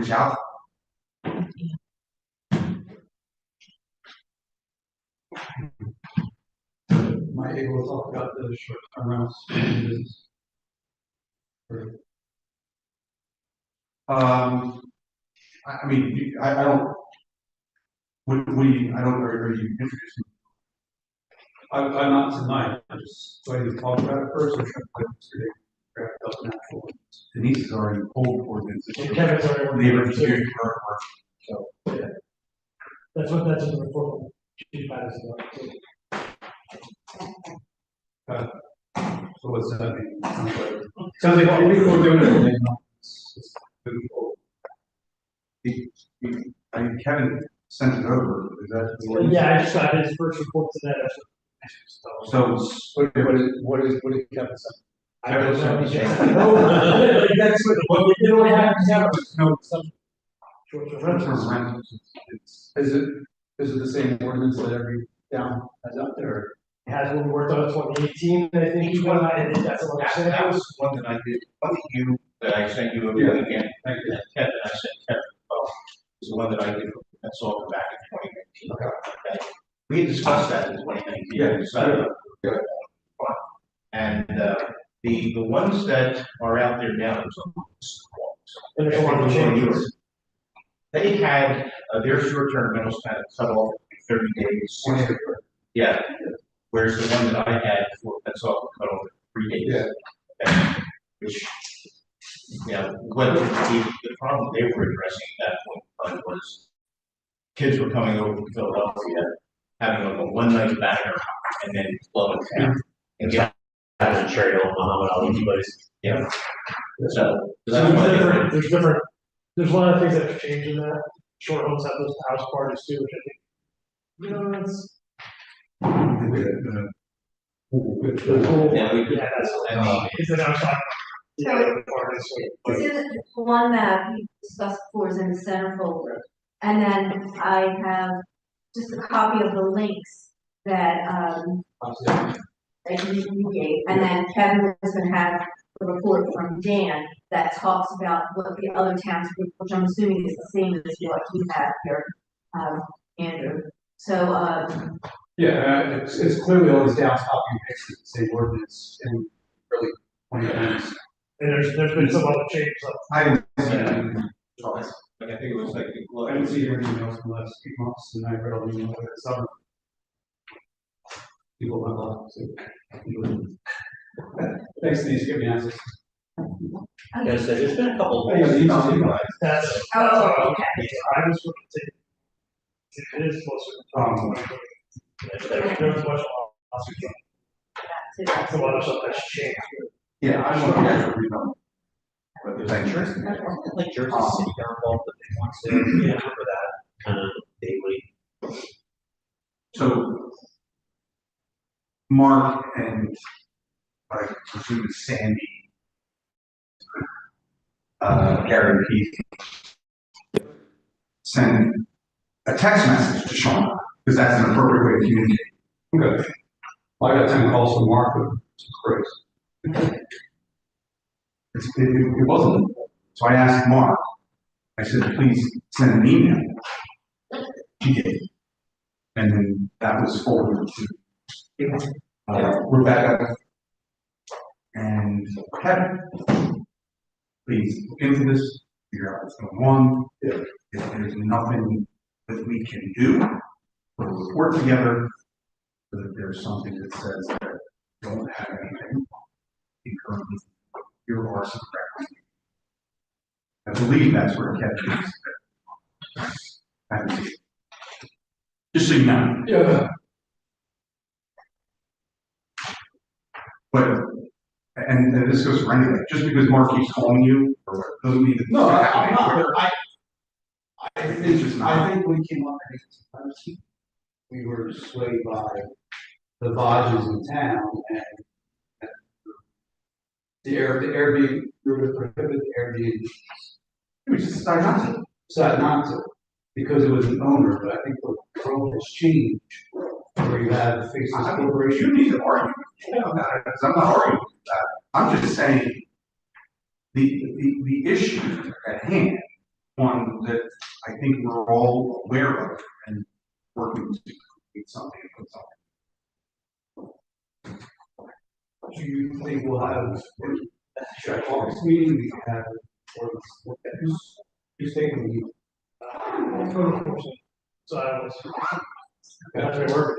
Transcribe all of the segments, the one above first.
reach out. Am I able to talk about the short-term rentals in business? I mean, I don't. What do you? I don't. Are you introducing? I'm not tonight. I'm just going to talk about it first. I'm trying to put this together. Wrap it up in actual ones. Denise is already pulled for this. Kevin's already Neighbor so yeah. That's what the report chief had us about. So what's that mean? Sounds like all people are doing it. Moving forward. I mean, Kevin sent it over. Is that the way? Yeah, I just got his first report today. So What did Kevin say? I don't know. That's what we did. We have to have some short-term rentals. Is it the same ordinance that every town has out there? Has when we worked on 2018, I think he won. I think that's what I said. That was one that I did. Wasn't you that I sent you over the weekend? Thank you. Kevin, I sent Kevin. It's the one that I did. That's all back in 2019. Okay. We had discussed that in 2019. Yeah. Decided. And the ones that are out there now, And there's a lot of changes. they had their short-term rentals kind of cut off 30 days. Yeah. Whereas the one that I had before, that's all cut off 3 days. Yeah. Which, what the problem they were addressing at that point was kids were coming over from Philadelphia, having like a one-night banger, and then blowing town. And get That's a trail, Muhammad Ali place. yeah. So There's different. There's a lot of things that have changed in that. Short homes have those house parties too, which I think, it's. yeah, we could. Yeah, that's is it outside? This is the one that we discussed before is in the center folder. And then I have just a copy of the links that, that you gave. And then Kevin is going to have a report from Dan that talks about what the other towns, which I'm assuming is the same as what you have here, Andrew. So, Yeah, it's clearly all these downs copy and pasted the same ordinance in really 20 times. And there's been some other changes. I didn't see that. Like I think it was like I didn't see your emails in the last few months, and I read all the emails over the summer. People went off. Thanks, Denise, give me answers. Yes, there's been a couple. Oh, yeah, the emails. That's. Oh, okay. I was looking to. It is closer. There's much a lot of stuff that's changed. Yeah, I don't know if you know. But there's interesting. Like Jersey City got involved with it once there, yeah, for that kind of daily. So, Mark and I presume Sandy, Gary Keith, send a text message to Sean because that's an appropriate way to communicate. Okay. Well, I got 10 calls from Mark, but it's crazy. It wasn't. So I asked Mark, I said, please send an email. He did. And then that was forwarded to Rebecca and Kevin. Please look into this, figure out what's going on. If there's nothing that we can do, put a report together, so that there's something that says that don't have anything. Currently, here are some records. I believe that's where Kevin is. Just so you know. Yeah. But, and this goes for anybody, just because Mark keeps calling you, or doesn't mean that. No, I'm not. It's just not. I think we came up with we were swayed by the Vodges in town and the Airbnb, we were prohibited Airbnb. We just decided not to. Decided not to, because it was an owner, but I think the role has changed. Where you have the faces corporation. You need to argue about it, because I'm not arguing with that. I'm just saying the issue at hand one that I think we're all aware of and working to complete something and put something. Do you think we'll have, at August meeting, we can have, or who's taking the lead? Code enforcement. So I was, that's my work.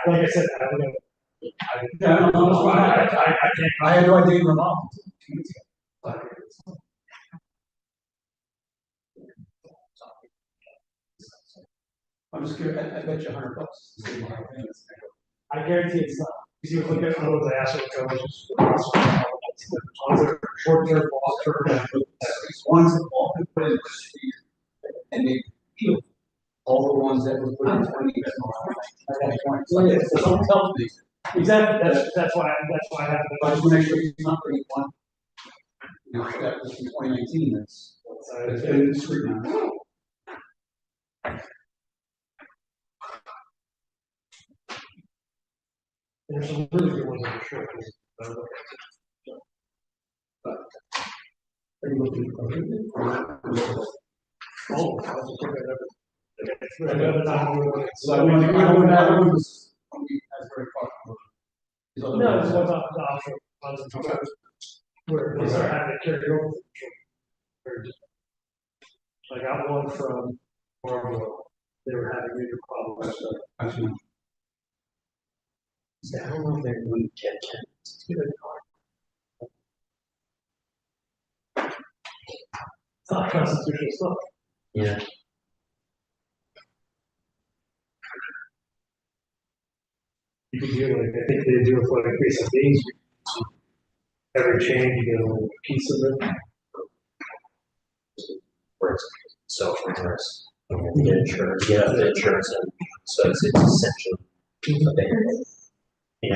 Like I said, I can't. I had no idea you were involved. I'm just curious, I bet you $100. I guarantee it's not. Because you look at those, I asked them, short term, long term. Ones that all been put in the street, and they healed all the ones that were put in 20 years. So don't tell me. Exactly, that's why I have I to. just want to make sure he's not bringing one. You know, that was from 2019, that's been in the street now. There's some really good ones for sure. Oh, that's a another time. So I don't know that one was, as very popular. No, this one's off the offshore funds and stuff. Where they start having to carry over. I got one from Borough. They were having major problems. Actually, I don't know if they're going to get It's not constitutional stuff. Yeah. You can do like, I think they do it for like base of days. Every change, you get a little piece of it. Where it's self-insurance. You get insurance, you get the insurance, and so it's essentially a thing. Yeah.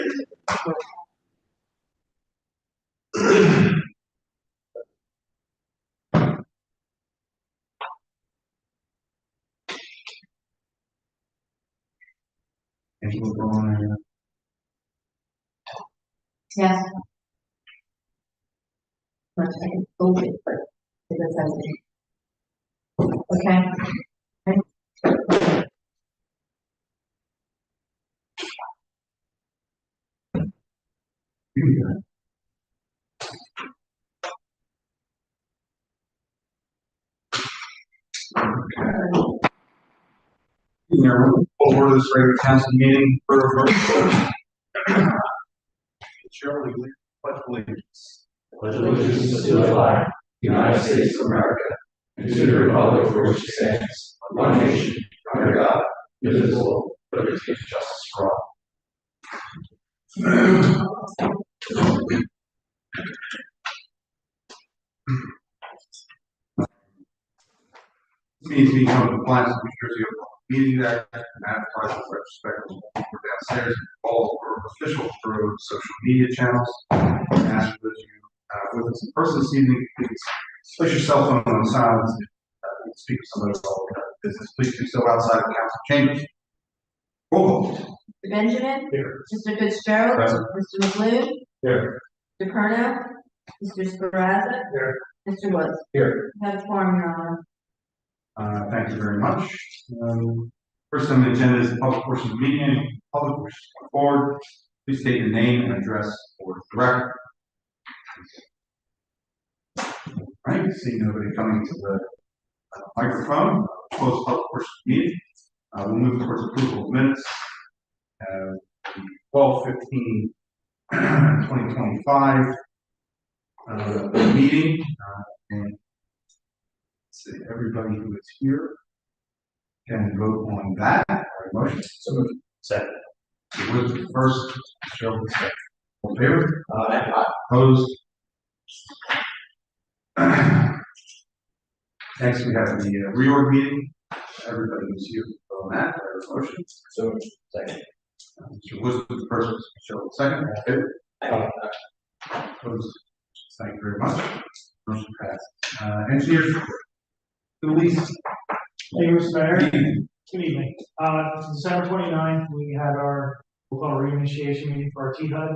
And we'll go on there. Yes. Let's take it over, but it doesn't. Okay. Over this regular council meeting for Chair, will you pledge allegiance? Pledge allegiance to the flag, United States of America, and to the republic for which it stands, one nation, under God, indivisible, with liberty and justice for all. This means being held in compliance with New Jersey Open Meetings Act and advertising retrospective for downstairs, all for official through social media channels. And ask that you, with us in person this evening, please place your cell phone on silence. Speak to somebody about business. Please do so outside of council chambers. Roll call. Mr. Benjamin. Here. Mr. Fitzgerald. Present. Mr. McLean. Here. Mr. Perno. Mr. Sparaza. Here. Mr. Woods. Here. You have a forum, Your Honor. Thank you very much. First on the agenda is the public portion of the meeting. Public wishes to come forward. Please state your name and address for the record. All right, see nobody coming to the microphone. Close public portion of the meeting. We'll move towards approval of minutes. 12/15/2025 meeting. And let's see, everybody who is here can vote on that. All right, motion. So moved. Second. With the first, show the second. All in favor? Opposed? Next, we have the reorg meeting. Everybody who's here on that. All right, motion. So moved. Second. Mr. Woods with the first, show the second. All in favor? Opposed? Thank you very much. Motion passed. Engineers, Louise. Thank you, Mr. Mayor. Good evening. December 29th, we had our, we'll call it reinitiation meeting for our T-HUD,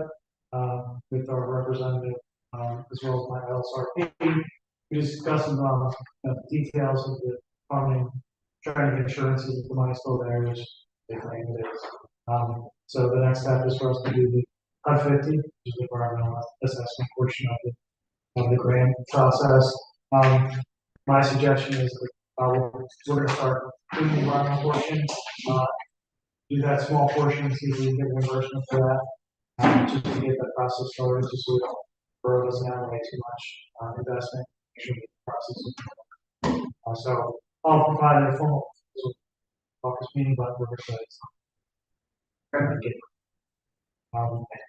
with our representative, as well as my LSRP. we discussed some, details of the funding, trying to get assurances that the money's still there, which they claim it is. So the next step is for us to do the HUD 50, which is the environmental assessment portion of the grant process. My suggestion is that, we're gonna start doing the environmental portion, do that small portion, see if we can get reimbursement for that, just to get that process started, just so we don't Borough doesn't have way too much, investment, should be process. So I'll provide a formal office meeting, but we're excited. I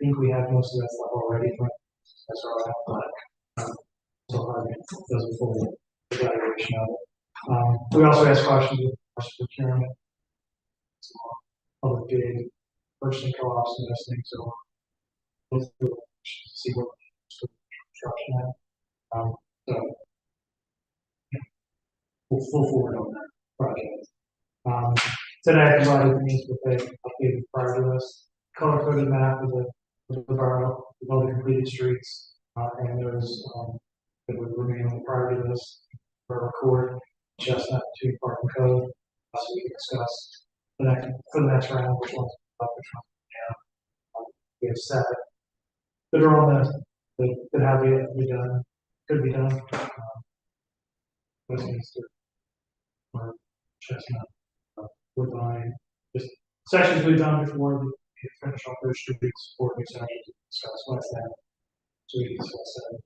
think we have most of that stuff already, but that's all right, but, so far, it doesn't fully evaluation of it. We also asked questions of procurement, public bid, purchasing co-ops and this thing, so let's do it, see what construction at. So we'll forward on that project. Today I provided me with an updated priority list, color-coded map of the borough, of all the completed streets, and those that would remain on the priority list for record, Chestnut to Park and Code, so we can discuss for the next round, which ones up, which ones down. We have 7 that are on that have be done, could be done. Westminster, Chestnut, Woodbine, just sections we've done before, we finish off those streets, 4 new sections, discuss what's that, so we can discuss that.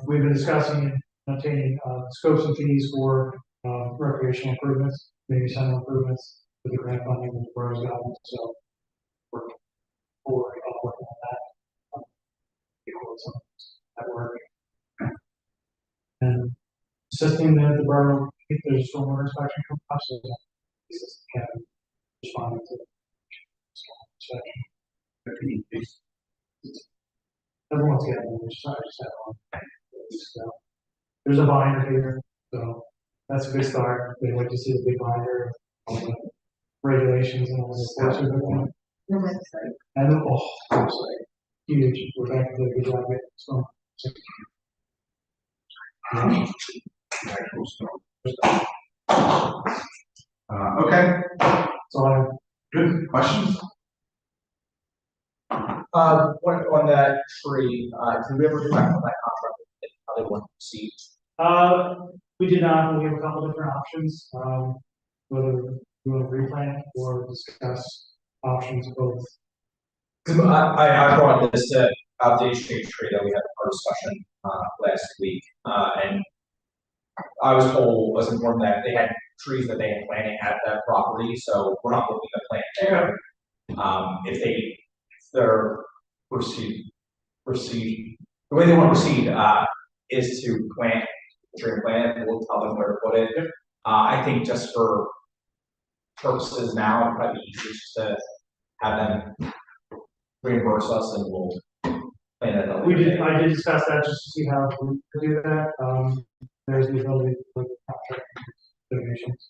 We've been discussing obtaining scopes and fees for recreational improvements, maybe some improvements with the grant funding that the borough's gotten, so we're working on that. At work. And assisting the borough, if there's a stormwater inspection come up, so can respond to inspection. Everyone's getting it, so I just have one. So, there's a binder here, so that's a good start. They like to see the big binder, all the regulations and all the reports. The website. And website. Huge. We're back to the good job. So, Okay, so good questions. On that tree, did we ever do that on that contract? How they want to proceed? we did not. We have a couple different options. Whether we want to replant or discuss options both. I brought this to the shade tree that we had our discussion last week, and I was told, was informed that they had trees that they had planted at that property, so we're not looking to plant there. If they're proceed, the way they want to proceed is to plant the tree and plant it. We'll tell them where to put it. I think just for purposes now, it might be easier just to have them reimburse us and we'll plan it. I did discuss that just to see how we could do that. There's the ability for the contract donations.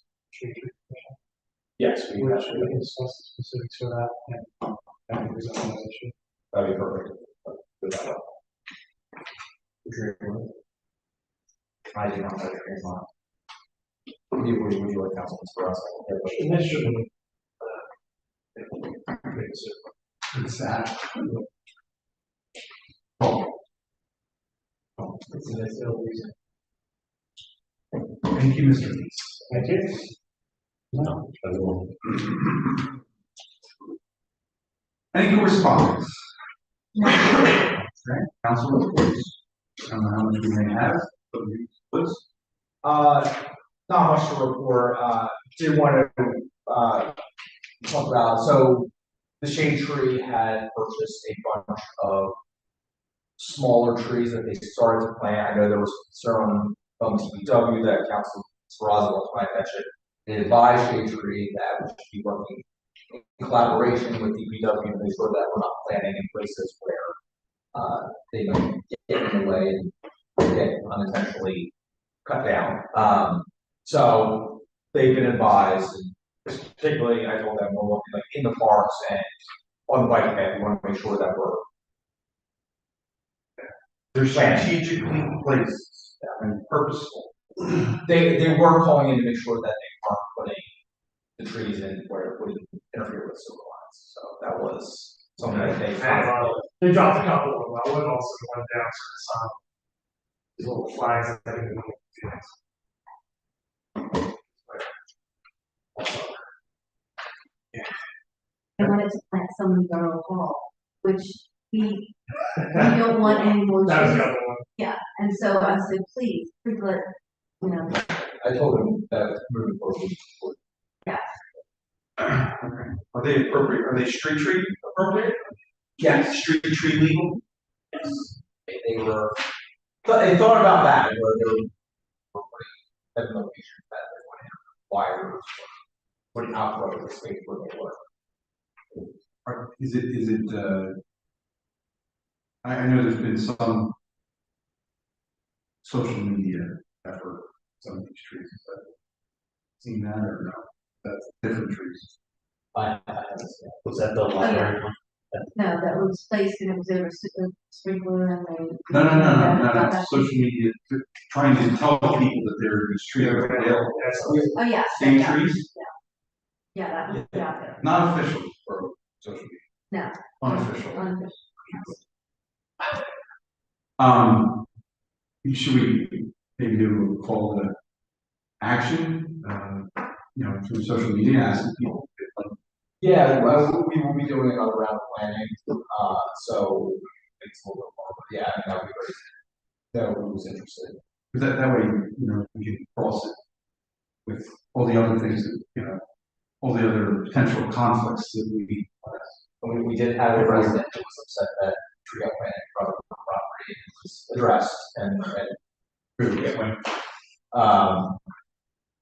Yes, we can can discuss the specifics for that and I think there's no issue. that'd be perfect. I do not have a dream on. Would you like councilman for us? Initially. It's that. It's a nice little reason. Thank you, Mr. Lees. Thank you. No, Any correspondence? Okay, council reports. I don't know how much we may have, but please. not much to report. Did want to talk about, so the shade tree had purchased a bunch of smaller trees that they started to plant. I know there was concern from DPW that Council Saraza was trying to mention. They advised shade tree that we should be working in collaboration with DPW to make sure that we're not planting in places where they might get in the way and get unintentionally cut down. So they've been advised, and particularly I told them we're looking like in the parks and on the bike path. We want to make sure that we're They're strategically placed and purposeful. They were calling in to make sure that they weren't putting the trees in where it would interfere with sewer lines. So that was something that they found. They dropped a couple of them, I would also went down to the sun. These little flags that they didn't know. I wanted to plant some in Borough Hall, which we don't want any more That was trees. the other one. Yeah, and so I said, please let, you know, I told them that moving forward. Are they appropriate? Are they street tree appropriate? Yes. Street tree legal? Yes. They were, but they thought about that, where they were putting at locations that they wanted wires, putting outgrow the space where they were. Is it, I know there's been some social media effort, some of these trees, but seen that or no? That's different trees. Was that the library one? no, that was placed and it was over sprinkler and they. No, social media, trying to tell people that there are these trees are available. Oh, yeah. Same yeah, trees? Yeah, that was put out there. Not official for social media. No. Unofficial. Unofficial. Should we maybe do a call to action, through social media, asking people? Yeah, we will be doing another round of planning, so it's a little bit more, but yeah, that would be great. That was interested. Because that way, we can cross it with all the other things that, all the other potential conflicts that We did have a resident who was upset that tree up planting from the property was addressed and really get when.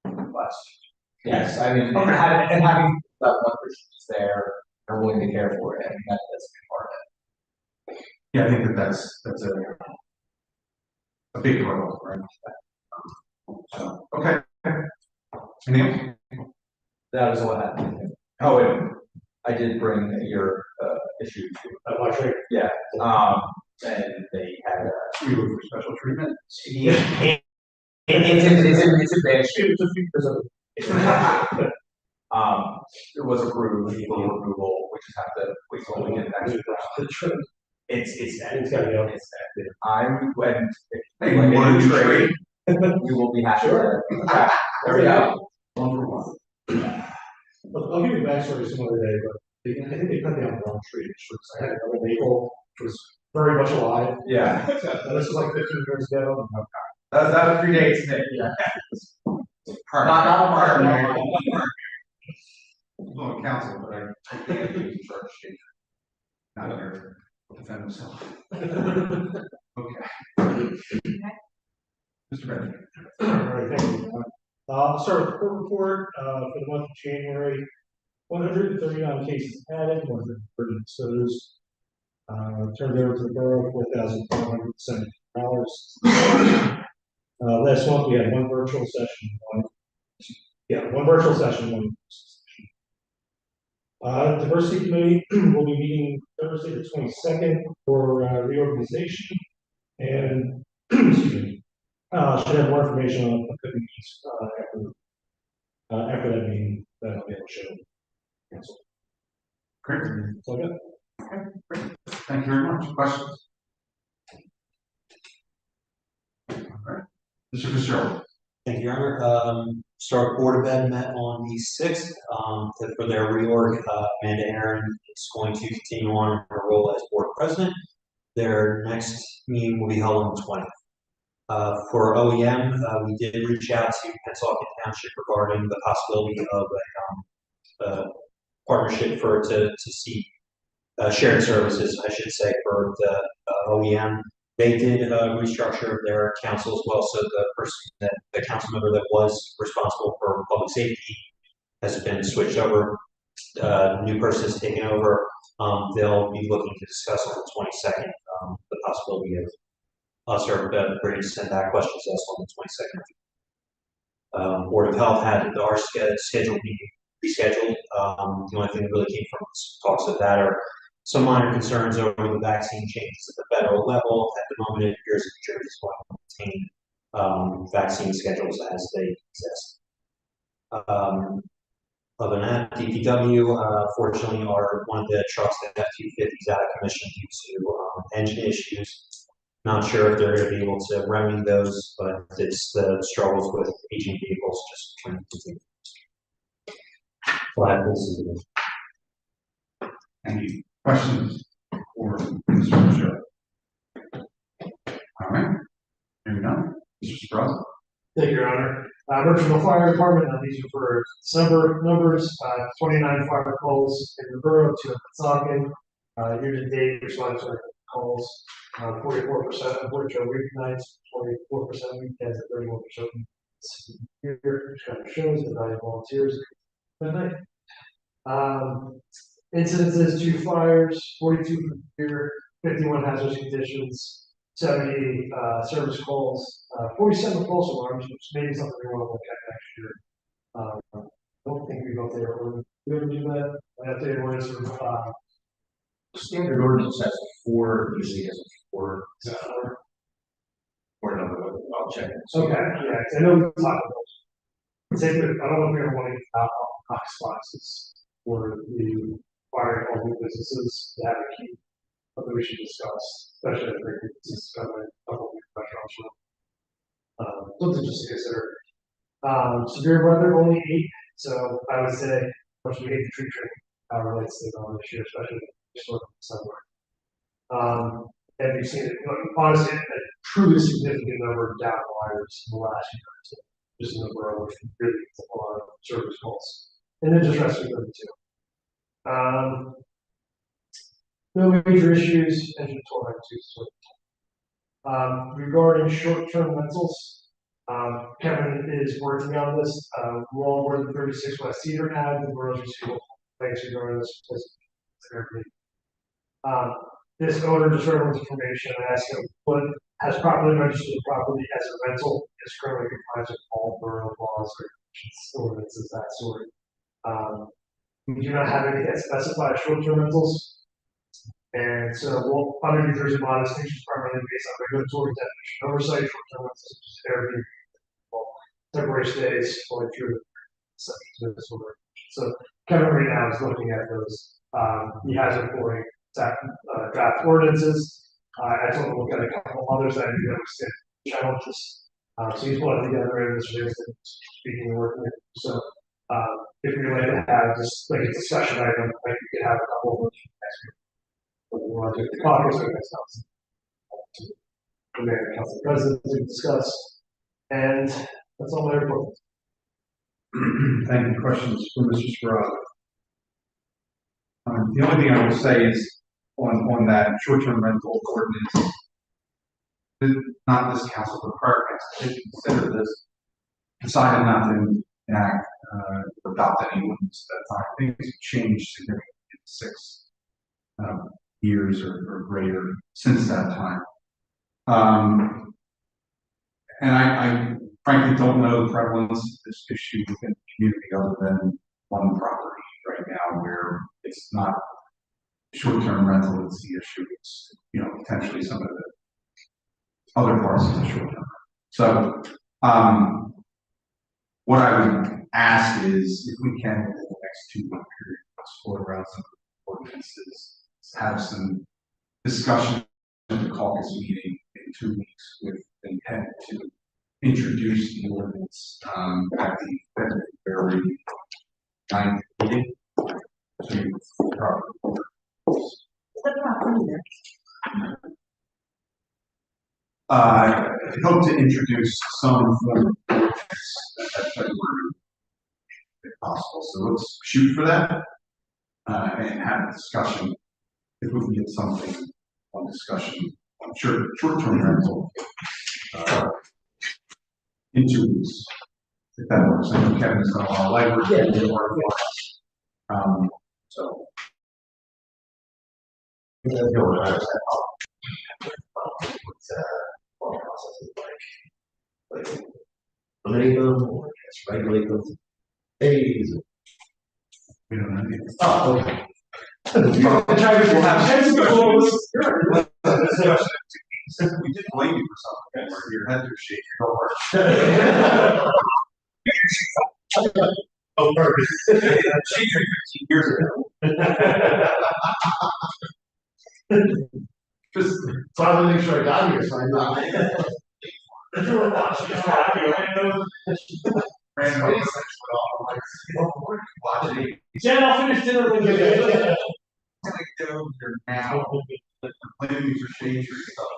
But yes, I mean, and having that one person who's there, are willing to care for it, I think that's a big part of it. Yeah, I think that's a big hurdle, right? So, okay. Anything else? That was all I had. Oh, and I did bring your issue to, yeah, and they had We look for special treatment. it's advanced. It was approved, full approval, we just have to wait till we get back to the truth. It's gotta go. I'm when. Hey, you want to trade? We will be happy. Sure. There we go. One for one. I'll give you the backstory some other day, but I think they cut down the wrong tree. I had another maple, which was very much alive. Yeah. And this was like 15 years ago. That predates me, yeah. Not a partner. I'm on council, but I can't be in charge of state. Not here, to defend himself. Okay. Mr. Benjamin. All right, thank you. I'll start with the court report, for the month of January. 139 cases added, 130 disposed. Turned over to the borough, $4,470. Last month we had one virtual session, one virtual session, one diversity committee will be meeting Thursday the 22nd for reorganization, and excuse me, should have more information on upcoming meetings after that meeting that I'll be able to show council. Great. That's all I got. Thank you very much. Questions? All right. Mr. Fitzgerald. Thank you, Your Honor. Stark Board of Ed met on the 6th for their reorg. Amanda Aaron is going to continue on her role as board president. Their next meeting will be held on the 20th. For OEM, we did reach out to Pennsauken Township regarding the possibility of a partnership to see shared services, I should say, for the OEM. They did restructure their council as well, so the council member that was responsible for public safety has been switched over. New person is taken over. They'll be looking to discuss on the 22nd the possibility of us or Brady send back questions to us on the 22nd. Board of Health had our scheduled meeting rescheduled. The only thing that really came from talks of that are some minor concerns over the vaccine changes at the federal level. At the moment, it appears that New Jersey is going to maintain vaccine schedules as they exist. Other than that, DPW, fortunately, one of the trucks, the F-250 is out of commission due to engine issues. Not sure if they're going to be able to remedy those, but it's the struggles with aging vehicles just trying to continue. Any questions for Mr. Bishop? All right, here we go. Mr. Sprouse. Thank you, Your Honor. Virtual Fire Department, these are for December numbers, 29 fire calls in the borough, 2 at Pensacola. Year to date, response calls, 44% of which are weeknights, 44% weekends, and 31% here, which kind of shows the value of volunteers at night. Incidences, 2 fires, 42 for the year, 51 hazardous conditions, 70 service calls, 47 false alarms, which may be something we want to look at next year. I don't think we got there. We ever do that? I have to ordinance for Standard ordinance has 4, usually has 4. Or another, I'll check it. okay, yeah, 'cause I know we talked about those. I don't know if we ever want to get out on Cox boxes for the fire and all new businesses that have a key. But we should discuss, especially if we're discussing a couple of restaurants. Something just to consider. Severe weather, only 8, so I would say, much we hate the tree trimming, relates to the this year, especially sort of summer. And we've seen it, honestly, a truly significant number of down wires in the last year or two, just in the borough, which really gets a lot of service calls. And then just rescue them too. No major issues, engine torrents. Regarding short-term rentals, Kevin is working on this. We're all over the 36 West Cedar now, the borough's receiving thanks regarding this. This owner, just for everyone's information, I asked him what has properly registered the property as a rental is currently compliant with all borough laws, regulations, ordinances, that sort. We do not have any that specify short-term rentals. And so, well, under New Jersey law, this is primarily based on regulatory definition oversight, short-term rentals, such as Airbnb, temporary stays, going through this order. So Kevin right now is looking at those. He has reporting draft ordinances. I told him to look at a couple others that I knew that was challenges. So he's putting together in this list, speaking and working with. So if we'd like to have just like a discussion item, like we could have a couple of those next week. We want to do the caucus or next month. The mayor and council president to discuss. And that's all my report. Thank you. Questions for Mr. Sprouse? The only thing I will say is on that short-term rental ordinance, not this council, but prior council, consider this, decided not to enact, adopt any ordinance at that time. Things have changed significantly in 6 years or greater since that time. And I frankly don't know the prevalence of this issue within the community other than one property right now where it's not short-term rental is the issue. It's, potentially some of the other parts of the short-term. So, what I would ask is if we can, in the next 2-month period, explore around some ordinances, have some discussion at the caucus meeting in 2 weeks with intent to introduce the ordinance at the February 9th meeting. So you I hope to introduce some form of ordinance at February if possible. So let's shoot for that and have a discussion. If we can get something on discussion on short-term rental in 2 weeks, if that works. I know Kevin's done a lot of legwork. So. Eliminate them or just regulate them. Hey, We don't know. oh, okay. The drivers will have. We did blame you for something, where your head was shaking. Oh, purpose. She 15 years ago. Just, so I want to make sure I got here, so I know. You were watching this random watching. Jen, I'll finish dinner with you. You're now blaming me for shade tree stuff.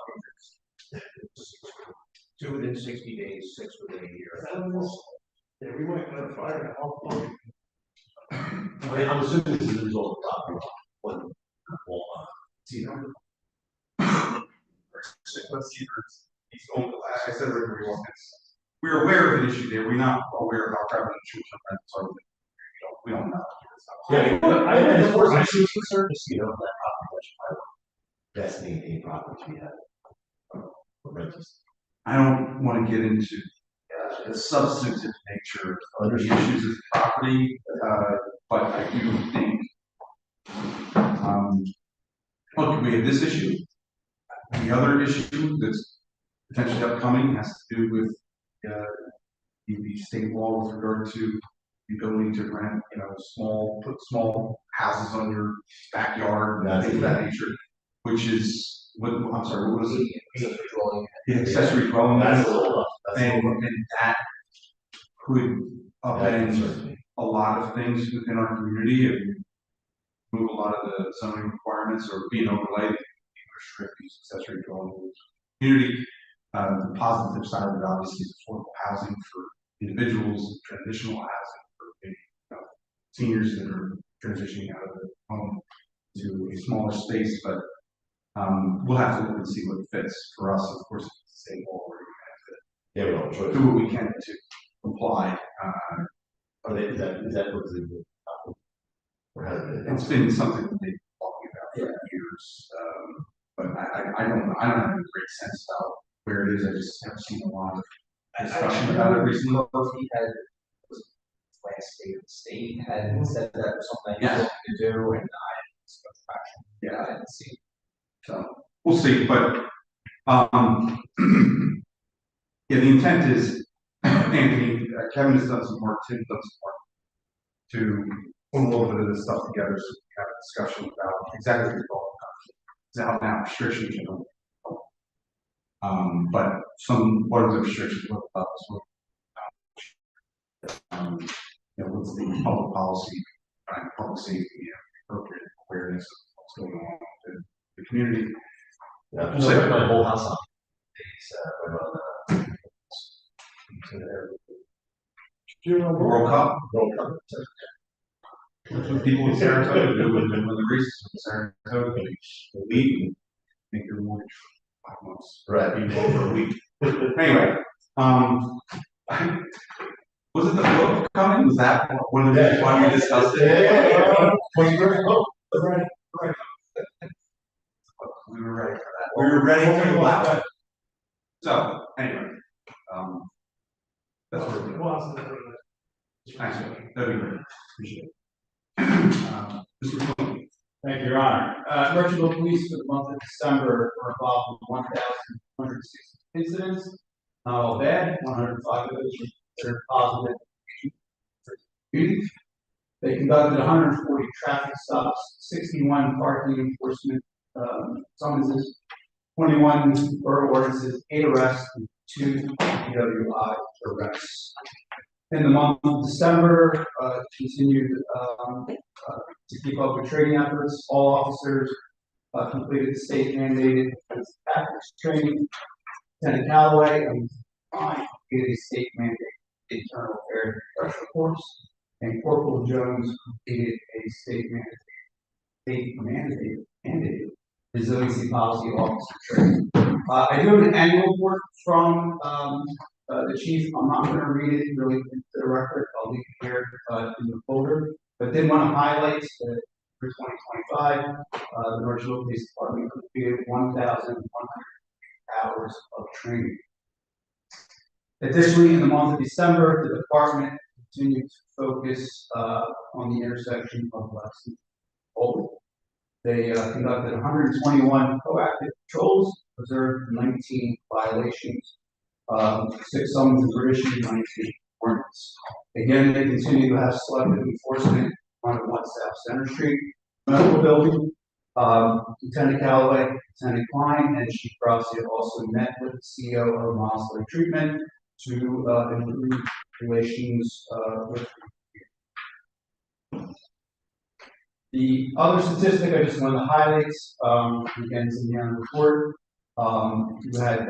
2 within 60 days, 6 within a year. Yeah, we went on fire. I'm assuming this is the result of property. Let's see, he's going, I said, we were aware of an issue there, we're not aware of how prevalent short-term rentals are. We don't know. Yeah, I had this first, I was concerned to see that property, which I designating property we have. For rentals. I don't want to get into the substantive nature of the issues of property, but I do think, look, we have this issue. The other issue that's potentially upcoming has to do with the state law with regard to the ability to rent, put small houses on your backyard and things of that nature, which is I'm sorry, what was it? The accessory dwelling. That's a little rough. And that could upend a lot of things within our community and move a lot of the zoning requirements or be an overlay that restrict these accessory dwelling community. The positive side of it obviously is affordable housing for individuals, transitional housing for seniors that are transitioning out of the home to a smaller space, but we'll have to look and see what fits for us. Of course, it's the same law where we have to do what we can to comply. Is that what It's been something that they've been talking about for years, but I don't have a great sense about where it is. I just haven't seen a lot of discussion about it recently. Murphy had, last state had said that was something you could do, and I didn't see. So we'll see, but yeah, the intent is, Anthony, Kevin has done some work, Tim's done some work to put a little bit of this stuff together so we can have a discussion about exactly what you're talking about. Now restrictions, but what are the restrictions? What about what's the public policy, public safety, appropriate awareness of what's going on in the community. Yeah, we'll say my whole house on World Cup. That's what people in Saratoga do when the races in Saratoga, they leave and make their mortgage for 5 months. Right. People for a week. Anyway, was it the book coming? Was that one of the why we discussed it? Right. We were ready for that. We were ready for the loud. So anyway, that's what we're doing. Thanks, that'd be great. Appreciate it. Mr. Flynn. Thank you, Your Honor. Merchant Police for the month of December were involved in 1,160 incidents. Not all bad. 105 of those were considered positive. They conducted 140 traffic stops, 61 parking enforcement summonses, 21 borough ordinances, 8 arrests, and 2 DWI arrests. In the month of December, continued to keep up with training efforts. All officers completed the state mandated tactics training. Lieutenant Calloway completed a state mandated internal air pressure course, and Corporal Jones completed a state mandated resiliency policy officer training. I do have an annual report from the chief. I'm not going to read it really into the record. I'll leave it here in the folder. But did want to highlight that for 2025, the Virtual Police Department completed 1,100 hours of training. Additionally, in the month of December, the department continued to focus on the intersection of Lexington and Old. They conducted 121 proactive patrols, observed 19 violations, 6 summonses were issued, 19 warrants. Again, they continue to have selective enforcement on 1 South Center Street, medical building. Lieutenant Callaway, Lieutenant Klein, and Chief Garcia also met with the CEO of Miles Lake Treatment to improve relations with. The other statistic I just wanted to highlight, again, is in the annual report. You had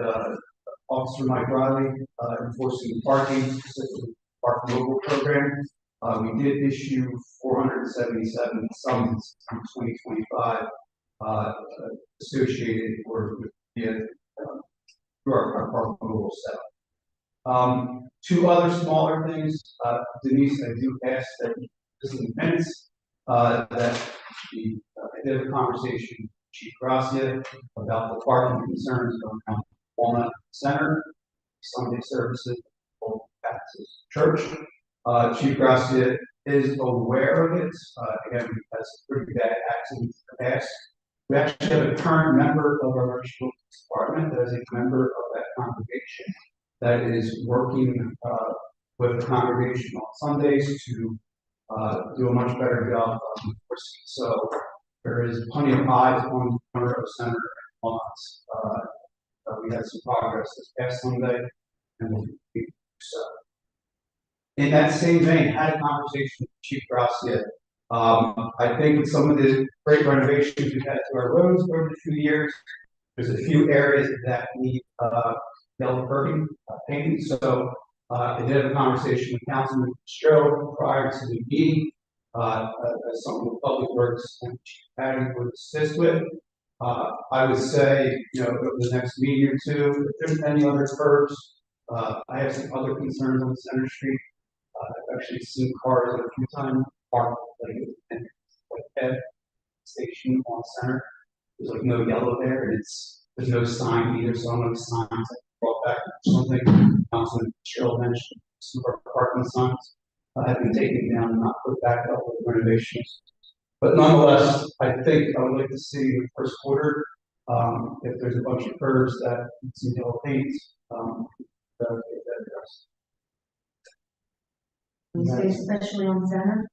Officer Mike Riley enforcing the parking, specifically park mobile program. We did issue 477 summonses in 2025 associated or with the through our park mobile setup. 2 other smaller things, Denise, I do ask that this is in minutes, that I did have a conversation with Chief Gracia about the parking concerns around Walnut Center, Sunday services, Baptist Church. Chief Gracia is aware of it. Again, we've had some pretty bad accidents in the past. We actually have a current member of our regional department that is a member of that congregation that is working with the congregation on Sundays to do a much better job of enforcing. So there is plenty of eyes on the corner of Center and Walnuts. We had some progress this past Sunday, and we'll continue to do so. In that same vein, I had a conversation with Chief Gracia. I think with some of the great renovations we've had to our roads over the 2 years, there's a few areas that need yellow curving painting. So I did have a conversation with Councilman Stroh prior to the meeting, as something the Public Works and Chief Patty would assist with. I would say, over the next meeting or 2, if there's any other curbs, I have some other concerns on Center Street. I've actually seen cars a few times parked like head station on Center. There's like no yellow there, and there's no sign either. So I'm going to signs that brought back something. Councilman Cheryl mentioned some of our parking signs have been taken down and not put back up with renovations. But nonetheless, I think I would like to see in the first quarter, if there's a bunch of curves that need some yellow paint, that would get that addressed. You say especially on Center?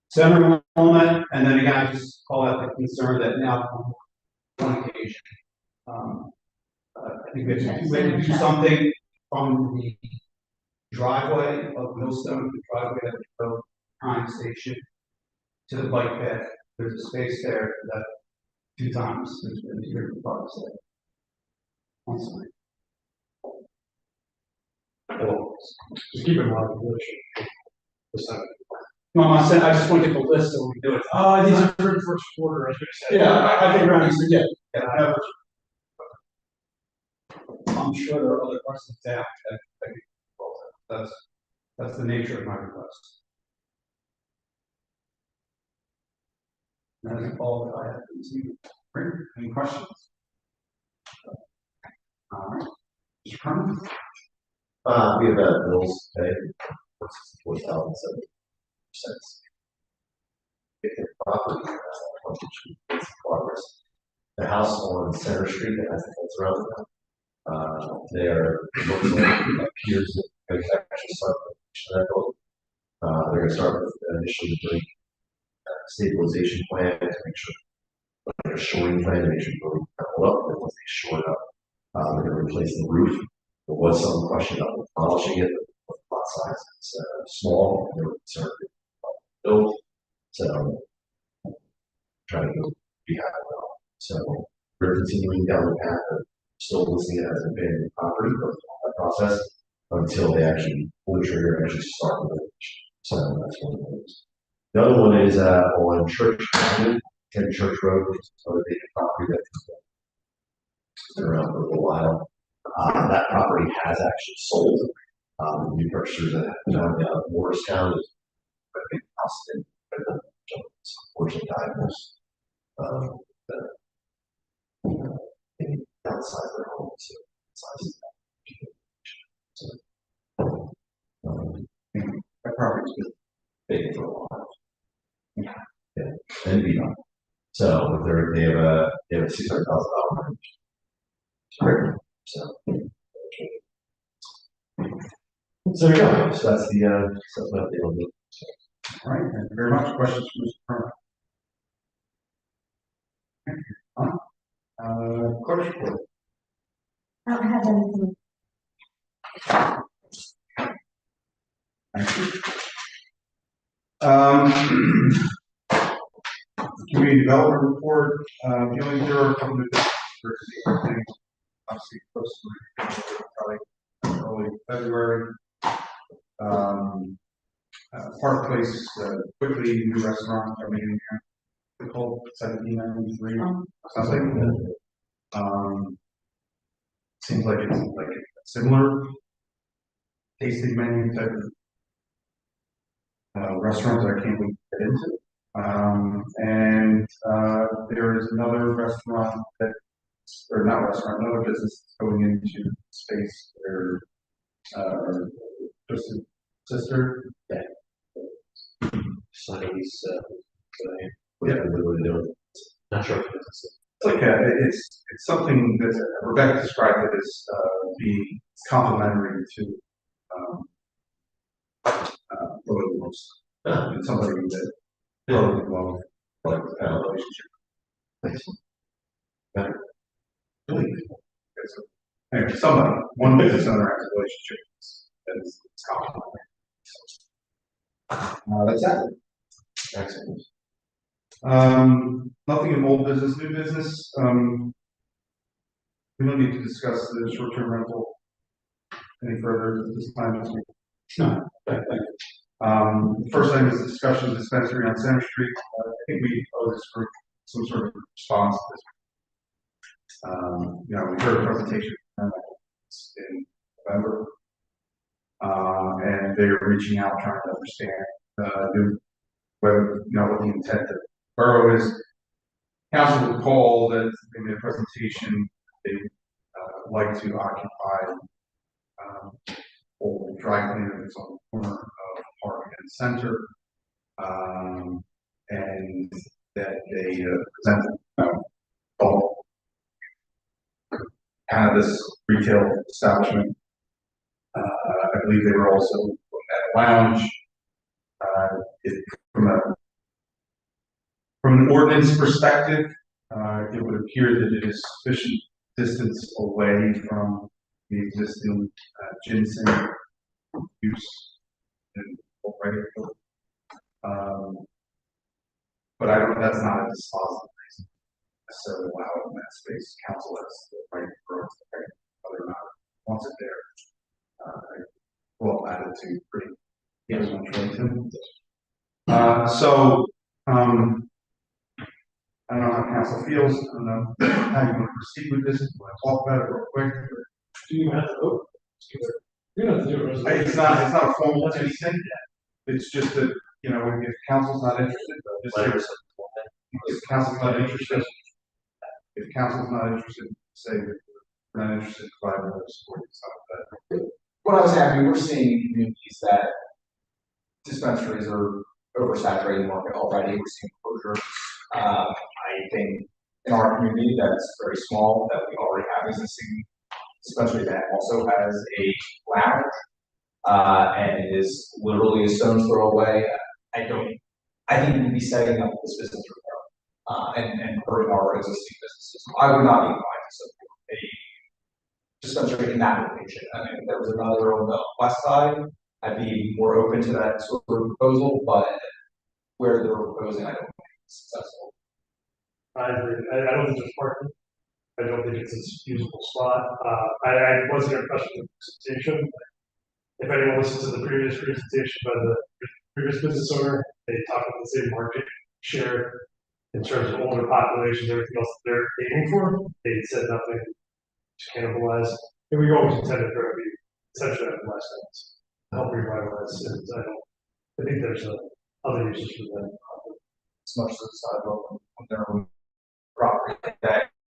Center moment, and then again, I just call out the concern that now on one occasion, I think we have to do something from the driveway of Millstone, the driveway of the time station to the bike path. There's a space there that 2 times there's been here for cars there. On site. Just keep in mind, No, I said I just want to get the list so we can do it. these are for the first quarter, I should say. Yeah, I think around Easter, yeah. I'm sure there are other parts of town that can involve that. That's the nature of my request. That is all that I have to see. Great. Any questions? All right. Mr. Kerman? We have bills to pay for $64,700. If the property has progress, the house on Center Street that has the fence around it, they are, it looks like appears that they actually start that building. They're going to start with initially doing stabilization plan to make sure, like a shoring plan to make sure the building can hold up. And once they shore it up, they're going to replace the roof. There was some question about demolishing it, but the lot size is small, and they were concerned about build. So, trying to go behind well. So, we're continuing down the path of still listing it as an abandoned property, but that process until they actually pull the trigger and actually start with it. So, that's one of those. The other one is on Church Avenue, 10 Church Road, which is another big property that's been around for a little while. That property has actually sold. New purchasers that have found Morristown is a big house in unfortunately diagnosed outside their home. So, that property's been big for a while. Yeah, and beyond. So they have a $600,000. So. So there you go. So that's what they will do. All right, thank you very much. Questions from Mr. Kermit? Clerk's report. I don't have anything. Thank you. Community development report, the only zero from the district, obviously close to probably early February. Park Place, quickly, new restaurant coming in here. They called 1793, sounds like that. Seems like it's like a similar tasting menu type of restaurant that I can't wait to get into. And there is another restaurant that, or not restaurant, another business going into space where just a sister. Yeah. So he's, Yeah, what they're doing. not sure what it is. It's like it's something that Rebecca described it as being complementary to Borough roast. It's somebody that Borough would love, like relationship. Better. Really? Okay, so, anyway, somebody, one business owner has a relationship that is complementary. That's it. Excellent. Nothing in old business, new business. We don't need to discuss the short-term rental any further at this time. No. First thing is discussion of dispensary on Center Street. I think we owe this group some sort of response to this. We heard a presentation in November, and they're reaching out trying to understand whether what the intent of the borough is. Council would call that in their presentation they like to occupy old dry cleaner that's on the corner of Park and Center, and that they present cannabis retail establishment. I believe they were also at a lounge. From an ordinance perspective, it would appear that it is sufficient distance away from the existing ginseng use in already. But that's not a dispositive reason necessarily allow it in that space. Council has the right to grow it, whether or not it wants it there. Well, attitude pretty I don't know how council feels. I don't know how you want to proceed with this. Want to talk about it real quick? Do you have to vote? You don't have to do a resolution. It's not a formal anything. It's just that, if council's not interested, if council's not interested, say we're not interested, provide another support. What I was saying, we're seeing in communities that dispensaries are oversaturating the market already. We're seeing closure. I think in our community that's very small, that we already have existing dispensary that also has a lounge, and it is literally a stone's throw away. I think we'd be setting up this business for and hurting our existing businesses. I would not be inclined to support a dispensary in that location. I mean, if there was another on the west side, I'd be more open to that sort of proposal, but where they're proposing, I don't think it's successful. I agree. I don't think there's parking. I don't think it's a usable spot. I wasn't impressed with the presentation. If anyone listens to the previous presentation by the previous business owner, they talk about the same market share in terms of older populations, everything else that they're aiming for. They said nothing to cannibalize. And we always intended for it to be essentially like less things, help revitalize. I think there's other uses for that. As much as the sidewalk on their own property,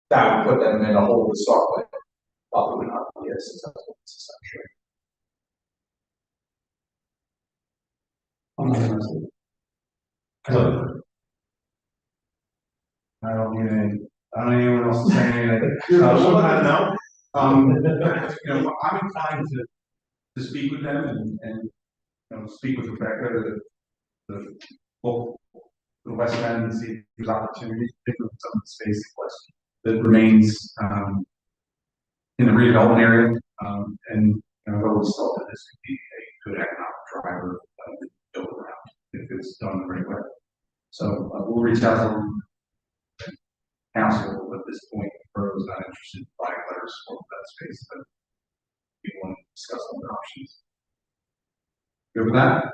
that would put them in a hole to start with. Probably would not be as successful as essentially. I don't need any, I don't need anyone else to say anything. So let them know. You know, I'm inclined to speak with them and, you know, speak with Rebecca, both the West End and see if there's opportunity, particularly some of the space that remains, in the redevelopment area. And, you know, I've always thought that this could be a good economic driver, to build around if it's done the right way. So, we'll reach out to them. Council at this point, Borough is not interested in buying letters for that space, but we want to discuss other options. Good with that?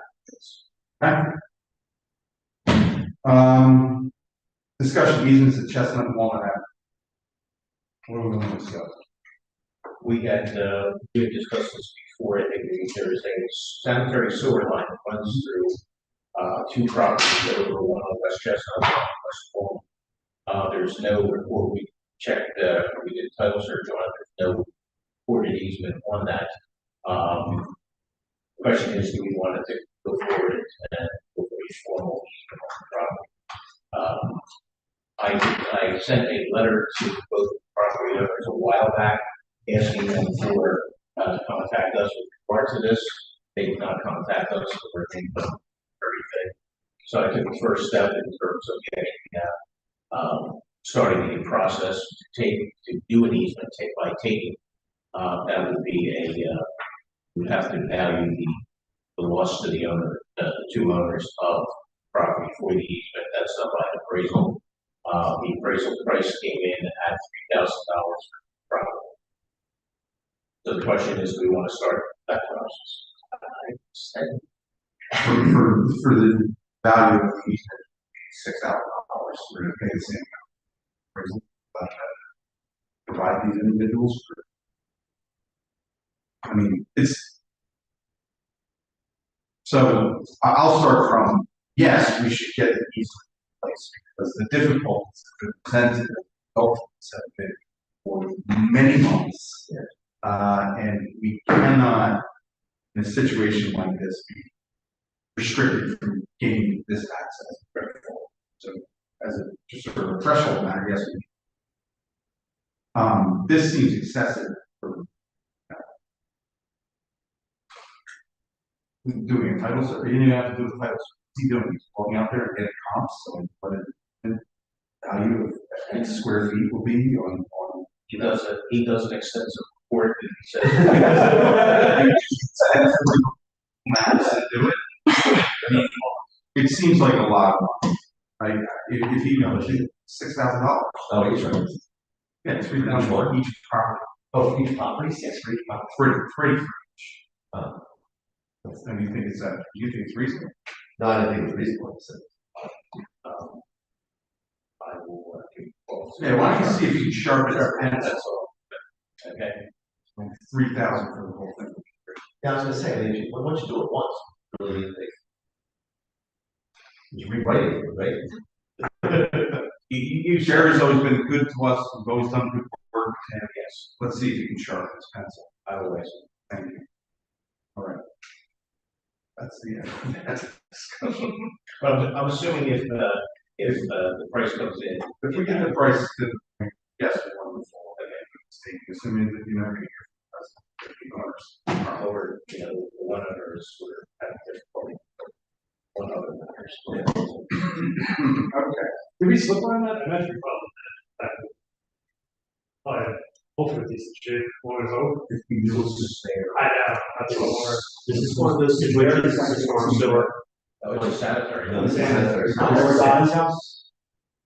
Okay. Discussion easements at Chestnut and Walnut Avenue. What are we going to discuss? We had discussed this before. I think there is a sanitary sewer line that runs through two properties over one on West Chestnut, one on West Walnut. There's no report. We checked, we did title search on it. There's no recorded easement on that. Question is, do we want to go forward and go for a formal easement on the property? I sent a letter to both property owners a while back asking them for to contact us with regard to this. They did not contact us for everything. So I took the first step in terms of getting starting the process to do an easement take by taking. That would be we'd have to value the loss to the owner, the two owners of property for the easement. That's done by appraisal. The appraisal price came in at $3,000 for property. So the question is, do we want to start that process? For the value of the easement, $6,000. We're going to pay the same appraisal, but provide these individuals. I mean, it's so. I'll start from yes, we should get an easement in place because the difficulties that have presented have been for many months, and we cannot, in a situation like this, be restricted from gaining this access. So, as a just sort of a threshold matter, yes. This seems excessive for doing a title survey. You didn't even have to do a title survey. What's he doing? He's going out there and getting comps on what the value of X square feet will be on. He does an extensive report that he says maps to do it. I mean, it seems like a lot of money. Right? If he knows $6,000. Oh, each one. Yeah, $3,000 for each property. Oh, for each property, yes, for each property. Free for each. And you think it's reasonable? No, I don't think it's reasonable. So, I will yeah, why don't you see if you can sharpen it? That's all. Okay. 3,000 for the whole thing. yeah, I was gonna say, I mean, once you do it once, really, you rewrite it, right? Jerry's always been good to us. We've always done good work. And yes, let's see if you can sharpen his pencil. I always. Thank you. All right. That's the that's the discussion. But I'm assuming if the price comes in, If we get the price to yes, wonderful. Assuming that you're not going to get the or the one owners were having difficulty. One other matters. Okay. Did we slip on that? I'm actually probably. Oh, yeah. Hopefully decent shape. What is over? If we use this there. I know. That's what we're. This is one of those situations, this is storm sewer. Oh, it's a sanitary. No, this is sanitary. Don's house?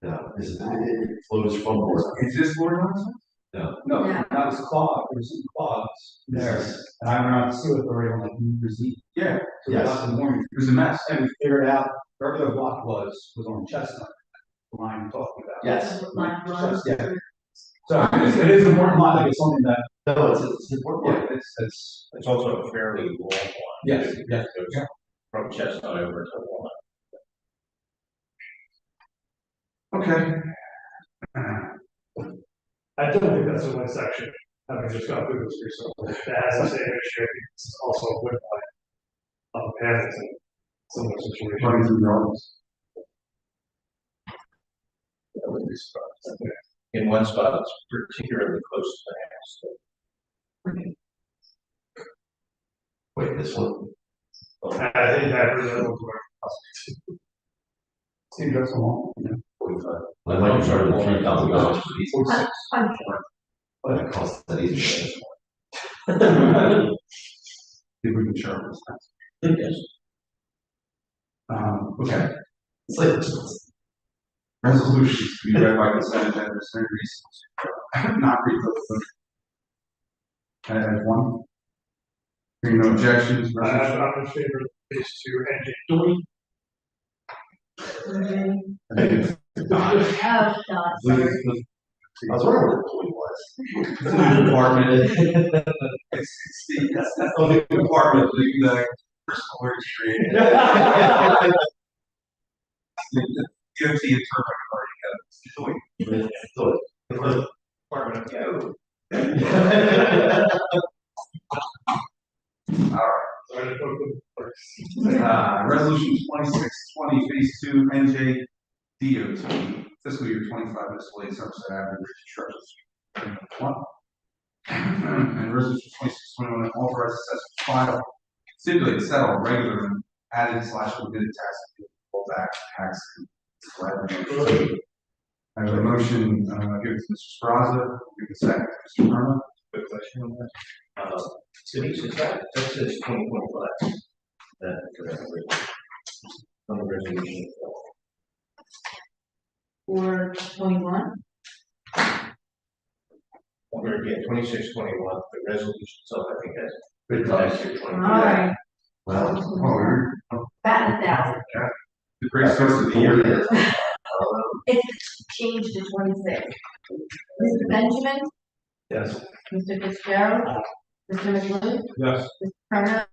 No, this is, it flows from Borough. Is this Lord Johnson? No. No, Yeah. that was clogged, there's some clogs there, and I went out to see what the rate on like New Year's Yeah. So Yes. about the morning, It was a mess. and we figured out wherever the block was on Chestnut, the line you're talking about. Yes. Yeah. So it is important, not like it's something that, No, it's important. yeah, it's, It's also a fairly long one. yes, yes. It goes from Chestnut over to Walnut. Okay. I don't think that's the one section, having just gone through this recently, that has the same issue, it's also a wood line. Paddington, similar situation. Running through drawings. wouldn't be surprised. In one spot, it's particularly close to the house. Wait, this one? I think that was a little more. See, that's a long. 45. I might be charging $3,000 for these. Punch. But it costs that easy. If we can share this. Yes. Okay, It's like, resolutions to be read by consent agenda, is there any reason to not read those? I have one. Hearing no objections, resolution. I'm in favor of phase two and I think it's not. Oh, God, sorry. I was wondering what the point was. It's a new department. It's the only department that the personal words created. Give the interpreter already department of resolution 2620, phase two, NJ DOT, fiscal year 25, miscellaneous Somerset Avenue, construction. And resolution 2621, authorized assessment file, stipulate, settle, regular, and added / omitted tax, pull back tax. I have a motion, given to Mr. Spraza, give a second, Mr. Herman. Quick question on that. Denise, is that says 2025? That, on the resolution. For 21. Or, yeah, 2621, the resolution itself, I think has good tax year 25. All right. Well, Bat a thousand. The great start of the year. It's changed to 26. Mr. Benjamin, yes. Mr. Fitzgerald, Mr. McLean, Yes. Mr. Turner,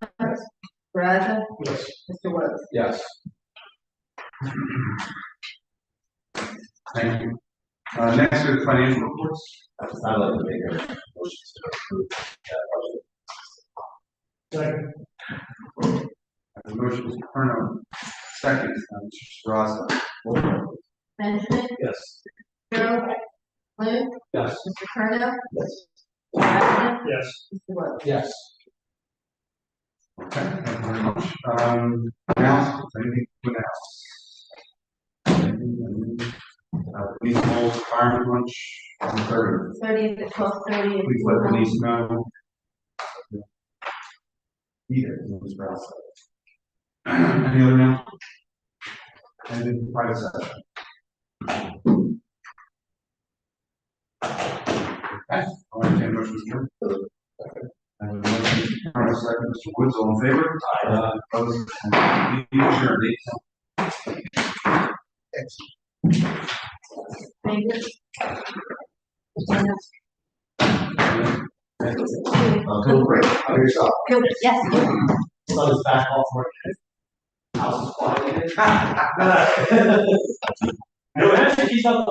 Brazza, Yes. Mr. Woods. Yes. Thank you. Next are financial reports. I'd like to make a motion to approve that budget. Second. The motion is Colonel, second, Mr. Spraza. Benjamin, Yes. Fitzgerald, McLean, Yes. Mr. Turner, Yes. Brazza, Yes. Mr. Woods. Yes. Okay, thank you very much. Announcements, anything to announce? Police Falls Fireman Lunch on the 30th. 30th at 12:30. Please let Denise know. Either, Ms. Rouse. Any other announcements? And in private session. Okay, I'll entertain a motion to adjourn. And a motion, Colonel, second, Mr. Woods, all in favor? Opposed? And we adjourn. Thank you. Doing great. How about yourself? Good, yes. Sun is back off work. House is quiet. No, actually, he's up